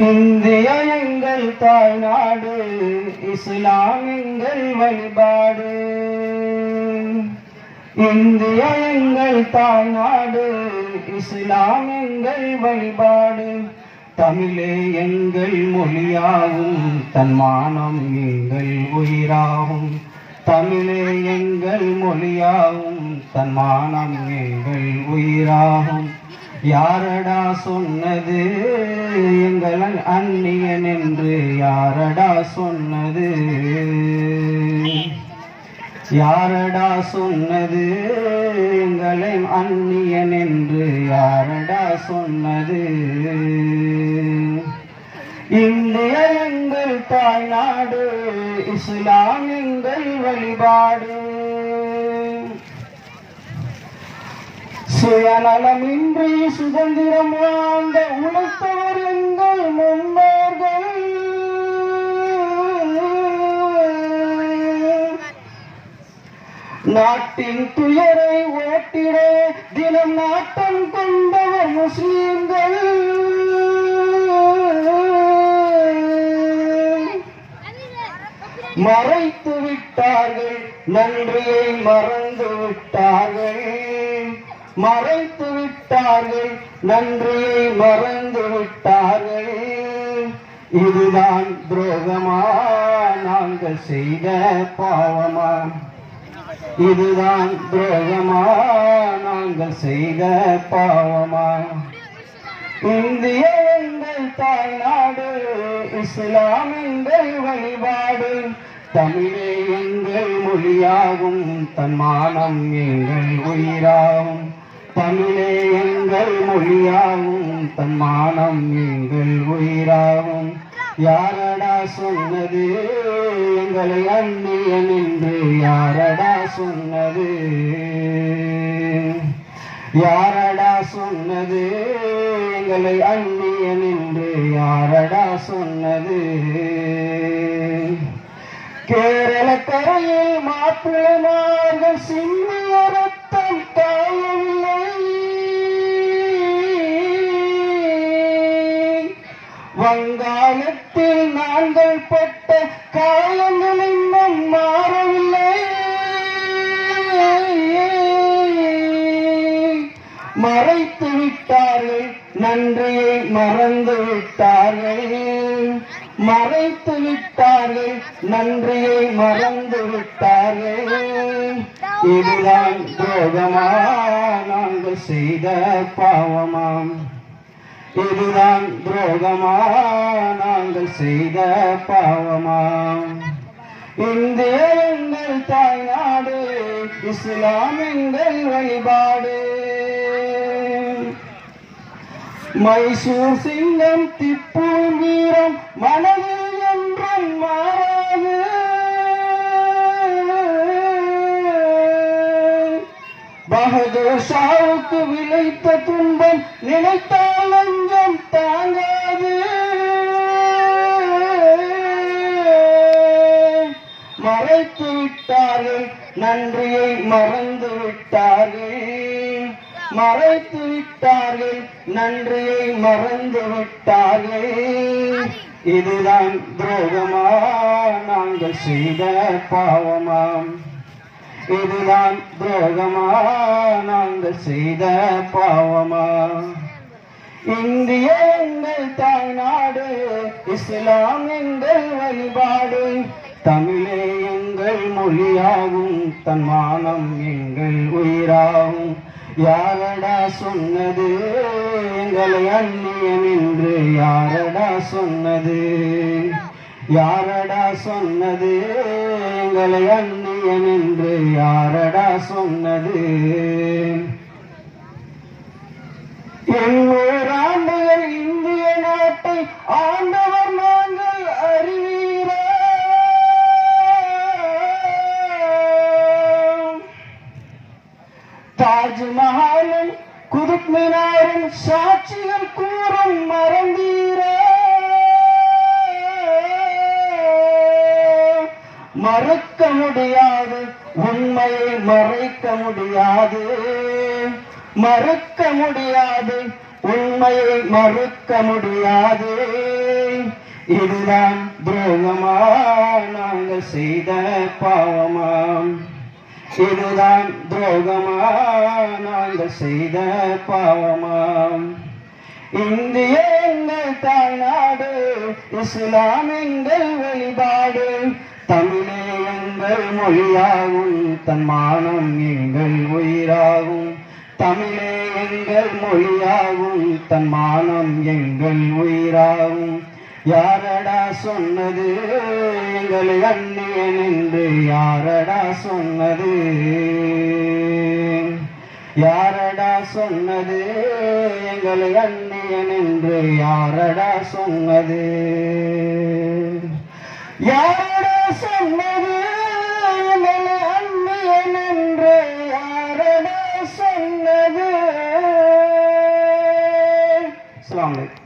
India எங்கள் தாய்நாடு, இஸ்லாம் எங்கள் வழிபாடு. இந்தியா எங்கள் தாய்நாடு, இஸ்லாம் எங்கள் வழிபாடு. தமிழே எங்கள் மொழியாகும், தன்மானம் எங்கள் உயிராகும். தமிழே எங்கள் மொழியாகும், தன்மானம் எங்கள் உயிராகும். யாரடா சொன்னது எங்கள் அந்நியன் என்று? யாரடா சொன்னது? யாரடா சொன்னது எங்களை அந்நியன் என்று? யாரடா சொன்னது? இந்தியா எங்கள் தாய்நாடு, இஸ்லாம் எங்கள் வழிபாடு. சுயநலமின்றி சுதந்திரம் வாழ்ந்த உழைத்தவர் எங்கள் முன்னோர்கள். நாட்டின் துயரை ஓட்டிட தினம் நாட்டம் கொண்டவர் முஸ்லிம்கள். மறைத்து விட்டார்கள், நன்றியை மறந்து விட்டார்கள். மறைத்து விட்டார்கள், நன்றியை மறந்து விட்டார்கள். இதுதான் துரோகமா, நாங்கள் செய்த பாவமா? இதுதான் துரோகமா, நாங்கள் செய்த பாவமா? இந்தியா எங்கள் தாய்நாடு, இஸ்லாம் எங்கள் வழிபாடு. தமிழே எங்கள் மொழியாகும், தன்மானம் எங்கள் உயிராகும். தமிழே எங்கள் மொழியாகும், தன்மானம் எங்கள் உயிராகும். யாரடா சொன்னது எங்களை அந்நியன் என்று? யாரடா சொன்னது? யாரடா சொன்னது எங்களை அந்நியன் என்று? யாரடா சொன்னது? கேரள கரையில் மாப்பிள்ளைமார்கள் சிந்திய ரத்தம் காயவில்லை. வங்காளத்தில் நாங்கள் பட்ட காயங்கள் இன்னும் மாறவில்லை. மறைத்து விட்டார்கள், நன்றியை மறந்து விட்டார்கள். மறைத்து விட்டார்கள், நன்றியை மறந்து விட்டார்கள். இதுதான் துரோகமா, நாங்கள் செய்த பாவமாம்? இதுதான் துரோகமா, நாங்கள் செய்த பாவமாம்? இந்தியா எங்கள் தாய்நாடு, இஸ்லாம் எங்கள் வழிபாடு. மைசூர் சிங்கம் திப்பு வீரம் மனதில் என்றும் மாறாது. பகதூர் ஷாவுக்கு விளைத்த துன்பம் நினைத்தால் லஞ்சம் தாங்காது. மறைத்து விட்டார்கள், நன்றியை மறந்து விட்டார்கள். மறைத்து விட்டார்கள், நன்றியை மறந்து விட்டார்கள். இதுதான் துரோகமா, நாங்கள் செய்த பாவமாம்? இதுதான் துரோகமா, நாங்கள் செய்த பாவமா? இந்தியா எங்கள் தாய்நாடு, இஸ்லாம் எங்கள் வழிபாடு. தமிழே எங்கள் மொழியாகும், தன்மானம் எங்கள் உயிராகும். யாரடா சொன்னது எங்களை அந்நியன் என்று? யாரடா சொன்னது? யாரடா சொன்னது எங்களை அந்நியன் என்று? யாரடா சொன்னது? 800 ஆண்டுகள் இந்திய நாட்டை ஆண்டவர் நாங்கள் அறிவீரா? தாஜ்மஹாலும் குதுப் மினாரும் சாட்சிகள் கூறும் மறந்தீரா? மறுக்க முடியாது, உண்மையை மறைக்க முடியாது. மறுக்க முடியாது, உண்மையை மறுக்க முடியாது. இதுதான் துரோகமா நாங்கள் செய்த பாவமாம்? இதுதான் துரோகமா நாங்கள் செய்த பாவமாம்? இந்திய எங்கள் தாய்நாடு, இஸ்லாம் எங்கள் வழிபாடு, தமிழே எங்கள் மொழியாகும், தன்மானம் எங்கள் உயிராகும். தமிழே எங்கள் மொழியாகும், தன்மானம் எங்கள் உயிராகும். யாரடா சொன்னது எங்களை அந்நியன் என்று? யாரடா சொன்னது? யாரடா சொன்னது எங்களை அந்நியன் என்று? யாரடா சொன்னது? யாரடா சொன்னது எங்களை அந்நியன் என்று? யாரடா சொன்னது? அஸ்ஸலாமு அலைக்கும்.